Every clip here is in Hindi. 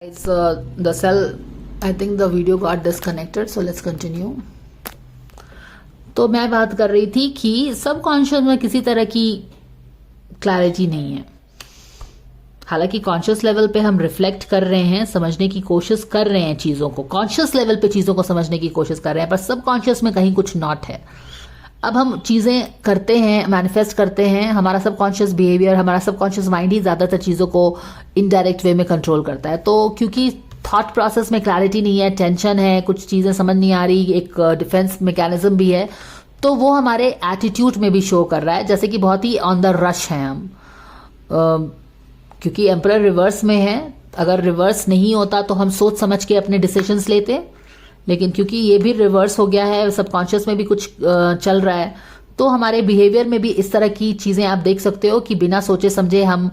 It's the cell. I think the video got disconnected, so let's continue. तो मैं बात कर रही थी कि सबकॉन्शियस में किसी तरह की क्लैरिटी नहीं है. हालांकि कॉन्शियस लेवल पे हम रिफ्लेक्ट कर रहे हैं, समझने की कोशिश कर रहे हैं चीजों को, कॉन्शियस लेवल पे चीजों को समझने की कोशिश कर रहे हैं, पर सबकॉन्शियस में कहीं कुछ नॉट है. अब हम चीजें करते हैं, मैनिफेस्ट करते हैं, हमारा सबकॉन्शियस बिहेवियर, हमारा सबकॉन्शियस माइंड ही ज्यादातर चीजों को इनडायरेक्ट वे में कंट्रोल करता है. तो क्योंकि थॉट प्रोसेस में क्लैरिटी नहीं है, टेंशन है, कुछ चीजें समझ नहीं आ रही, एक डिफेंस मैकेनिज्म भी है, तो वो हमारे एटीट्यूड में भी शो कर रहा है. जैसे कि बहुत ही ऑन द रश हैं हम, क्योंकि एम्परर रिवर्स में है. अगर रिवर्स नहीं होता तो हम सोच समझ के अपने डिसीजंस लेते, लेकिन क्योंकि ये भी रिवर्स हो गया है, सबकॉन्शियस में भी कुछ चल रहा है, तो हमारे बिहेवियर में भी इस तरह की चीजें आप देख सकते हो कि बिना सोचे समझे हम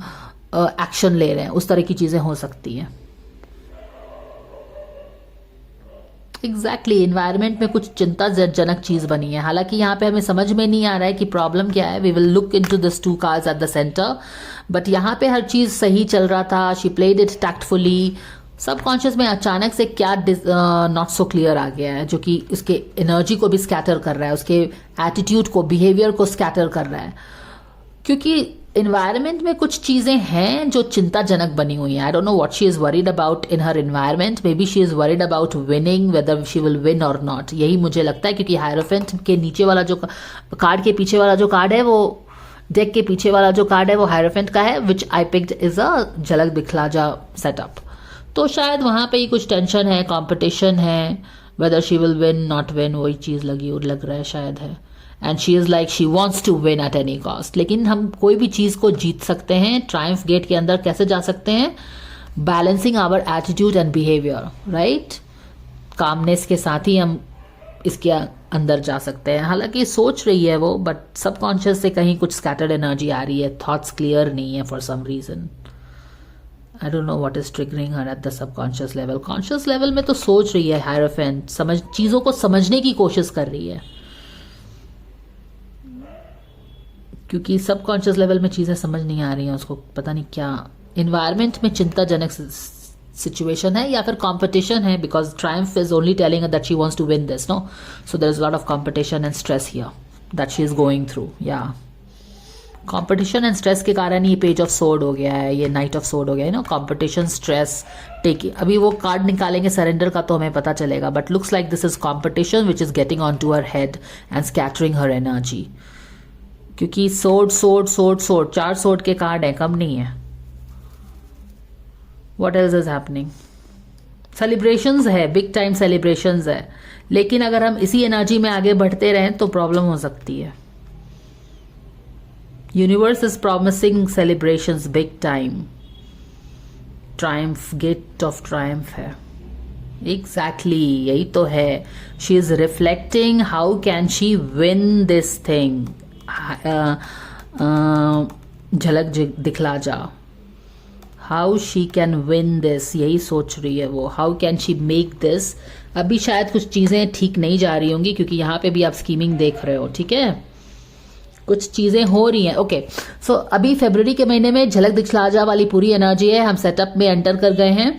एक्शन ले रहे हैं. उस तरह की चीजें हो सकती हैं. एग्जैक्टली एनवायरनमेंट में कुछ चिंताजनक चीज बनी है. हालांकि यहाँ पे हमें समझ में नहीं आ रहा है कि प्रॉब्लम क्या है. We will look into this 2 cards at the center. But यहाँ पे हर चीज सही चल रहा था. She played it tactfully. Subconscious में अचानक से क्या नॉट सो क्लियर आ गया है, जो कि उसके एनर्जी को भी स्कैटर कर रहा है, उसके एटीट्यूड को, बिहेवियर को स्कैटर कर रहा है. क्योंकि एनवायरनमेंट में कुछ चीजें हैं जो चिंताजनक बनी हुई हैं. आई don't know what she is worried about in her environment. May be she is worried about winning, weather she will win और नॉट. यही मुझे लगता है, क्योंकि हायरोफेंट के नीचे वाला जो कार्ड के पीछे वाला जो कार्ड है, वो डेक के पीछे वाला जो कार्ड है वो हायरोफेंट का है, विच आई पिक्ड इज अ झलक दिखला जा सेटअप. तो शायद वहां पे ही कुछ टेंशन है, कंपटीशन है, whether she will win not win, वही चीज लग रहा है शायद है. And she is like she wants to win at any cost. लेकिन हम कोई भी चीज को जीत सकते हैं. ट्रायम्फ गेट के अंदर कैसे जा सकते हैं? Balancing our attitude and behaviour, right. Calmness के साथ ही हम इसके अंदर जा सकते हैं. हालांकि सोच रही है वो, बट सबकॉन्शियस से कहीं कुछ स्कैटर्ड एनर्जी आ रही है. थॉट्स क्लियर नहीं है for some reason. I don't know what is triggering her at the subconscious level. Conscious level में तो सोच रही है हायरोफेंट, चीजों को समझने की कोशिश कर रही है, क्योंकि सबकॉन्शियस लेवल में चीजें समझ नहीं आ रही हैं उसको. पता नहीं क्या एनवायरनमेंट में चिंताजनक सिचुएशन है, या फिर कंपटीशन है, because triumph is only telling that she wants to win this, no. So there is lot of competition and stress here that she is going through. या कंपटीशन एंड स्ट्रेस के कारण ये पेज ऑफ सोर्ड हो गया है, ये नाइट ऑफ सोर्ड हो गया है, नो. Competition, stress, taking. अभी वो कार्ड निकालेंगे सरेंडर का तो हमें पता चलेगा, but looks like this is competition which is getting on to her head and scattering her energy. क्योंकि सोर्ड 4 सोर्ड के कार्ड है, कम नहीं है. What else is happening? Celebrations है, बिग टाइम सेलिब्रेशंस है, लेकिन अगर हम इसी एनर्जी में आगे बढ़ते रहें तो प्रॉब्लम हो सकती है. Universe is promising celebrations big time. Triumph, gate of triumph है. एग्जैक्टली यही तो है. She is reflecting how can she win this thing. झलक दिखला जा. How she can win this, यही सोच रही है वो. How can she make this. अभी शायद कुछ चीजें ठीक नहीं जा रही होंगी, क्योंकि यहाँ पे भी आप स्कीमिंग देख रहे हो, ठीक है. कुछ चीजें हो रही हैं. ओके, सो अभी फरवरी के महीने में झलक दिखला जा वाली पूरी एनर्जी है. हम सेटअप में एंटर कर गए हैं.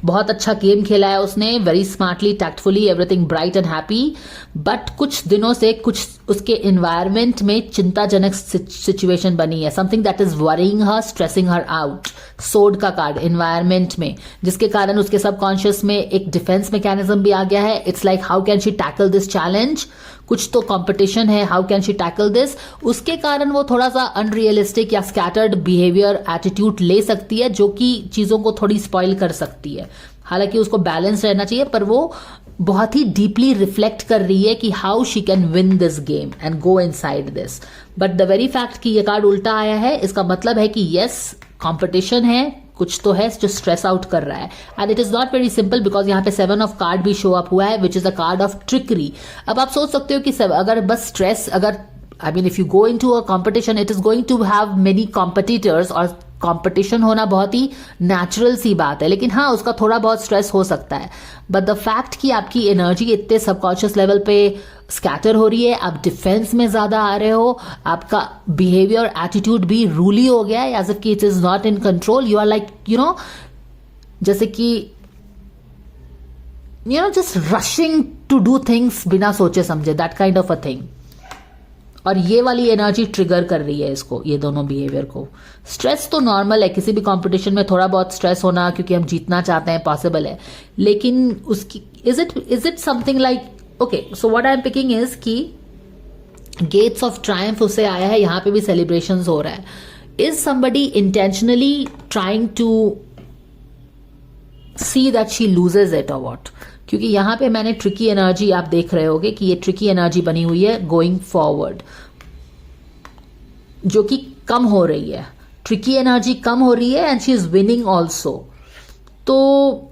बहुत अच्छा गेम खेला है उसने, very smartly, tactfully, everything bright and happy. But कुछ दिनों से कुछ उसके एनवायरनमेंट में चिंताजनक सिचुएशन बनी है. Something that is worrying her, stressing her out. Sword का कार्ड एनवायरनमेंट में, जिसके कारण उसके सबकॉन्शियस में एक डिफेंस मैकेनिज्म भी आ गया है. It's like how can she tackle this challenge. कुछ तो कंपटीशन है, how can she tackle this. उसके कारण वो थोड़ा सा अनरियलिस्टिक या स्कैटर्ड बिहेवियर, एटीट्यूड ले सकती है, जो कि चीजों को थोड़ी स्पॉइल कर सकती है. हालांकि उसको बैलेंस रहना चाहिए, पर वो बहुत ही डीपली रिफ्लेक्ट कर रही है कि how she can win this game and go inside this. But the very fact कि ये कार्ड उल्टा आया है, इसका मतलब है कि यस, कंपटीशन है, कुछ तो है जो स्ट्रेस आउट कर रहा है. And it is not very simple, because यहाँ पे 7 ऑफ कार्ड भी शो अप हुआ है, which is a card of trickery. अब आप सोच सकते हो कि अगर बस स्ट्रेस, अगर I mean if you go into a competition, it is going to have many competitors, और कंपटीशन होना बहुत ही नेचुरल सी बात है. लेकिन हाँ, उसका थोड़ा बहुत स्ट्रेस हो सकता है. बट द फैक्ट कि आपकी एनर्जी इतने सबकॉन्शियस लेवल पे स्कैटर हो रही है, आप डिफेंस में ज्यादा आ रहे हो, आपका बिहेवियर एटीट्यूड भी रूली हो गया है, एज इफ कि it is not in control. You are like, you know, जैसे कि just rushing to do things बिना सोचे समझे, that kind of a thing. और ये वाली एनर्जी ट्रिगर कर रही है इसको, ये दोनों बिहेवियर को। स्ट्रेस तो नॉर्मल है, किसी भी कंपटीशन में थोड़ा बहुत स्ट्रेस होना, क्योंकि हम जीतना चाहते हैं, पॉसिबल है। लेकिन उसकी is it something like okay, so what I am picking is कि गेट्स ऑफ ट्रायम्फ उसे आया है, यहां पे भी सेलिब्रेशंस हो रहा है। Is somebody intentionally trying to see that she loses it और व्हाट? क्योंकि यहां पे मैंने ट्रिकी एनर्जी, आप देख रहे होगे कि ये ट्रिकी एनर्जी बनी हुई है गोइंग फॉरवर्ड, जो कि कम हो रही है। ट्रिकी एनर्जी कम हो रही है and she is winning also. तो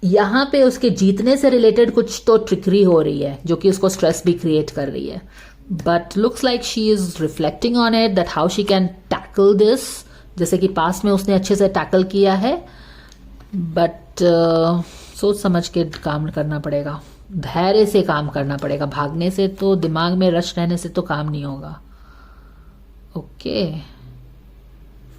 यहां पे उसके जीतने से रिलेटेड कुछ तो ट्रिकरी हो रही है, जो कि उसको स्ट्रेस भी क्रिएट कर रही है। But looks like she is reflecting on it that how she can tackle this, जैसे कि पास्ट में उसने अच्छे से टैकल किया है। बट सोच समझ के काम करना पड़ेगा, धैर्य से काम करना पड़ेगा। भागने से तो, दिमाग में रश रहने से तो काम नहीं होगा। Okay,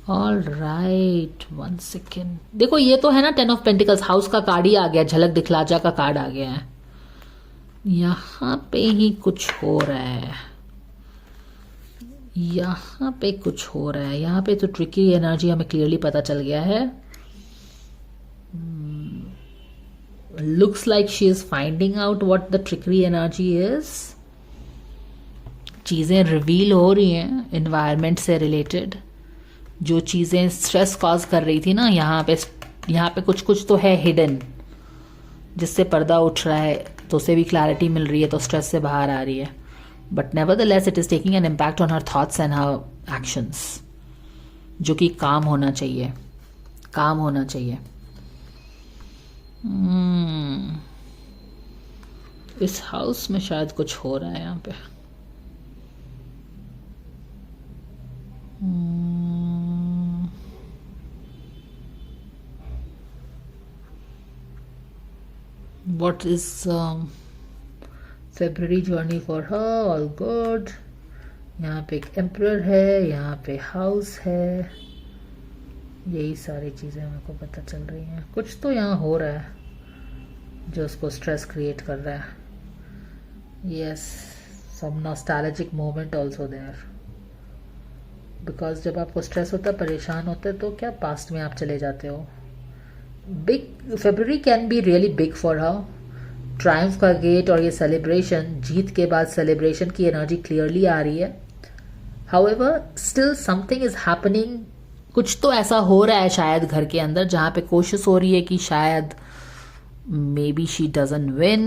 all right, 1 second. देखो ये तो है ना 10 ऑफ पेंटिकल्स, हाउस का कार्ड ही आ गया, झलक दिखला जा का कार्ड आ गया है। यहां पे ही कुछ हो रहा है, यहां पे कुछ हो रहा है। यहां पे तो ट्रिकी एनर्जी हमें क्लियरली पता चल गया है। Looks like she is finding out what the trickery energy is. चीजें रिवील हो रही हैं एनवायरनमेंट से रिलेटेड, जो चीजें स्ट्रेस कॉज कर रही थी ना, यहाँ पे कुछ कुछ तो है हिडन, जिससे पर्दा उठ रहा है, तो उसे भी क्लैरिटी मिल रही है, तो स्ट्रेस से बाहर आ रही है। But nevertheless it is taking an impact on her thoughts and her actions, जो कि काम होना चाहिए, काम होना चाहिए। इस हाउस में शायद कुछ हो रहा है यहाँ पे। What is February journey for her? All good. यहाँ पे एक एम्परर है, यहाँ पे हाउस है, यही सारी चीज़ें मेरे को पता चल रही हैं। कुछ तो यहाँ हो रहा है जो उसको स्ट्रेस क्रिएट कर रहा है। Yes, some nostalgic moment also there, because जब आपको स्ट्रेस होता है, परेशान होते हैं, तो क्या पास्ट में आप चले जाते हो। Big February can be really big for her. Triumph का गेट और ये सेलिब्रेशन, जीत के बाद सेलिब्रेशन की एनर्जी क्लियरली आ रही है। However still something is happening, कुछ तो ऐसा हो रहा है शायद घर के अंदर, जहां पे कोशिश हो रही है कि शायद may be she doesn't win.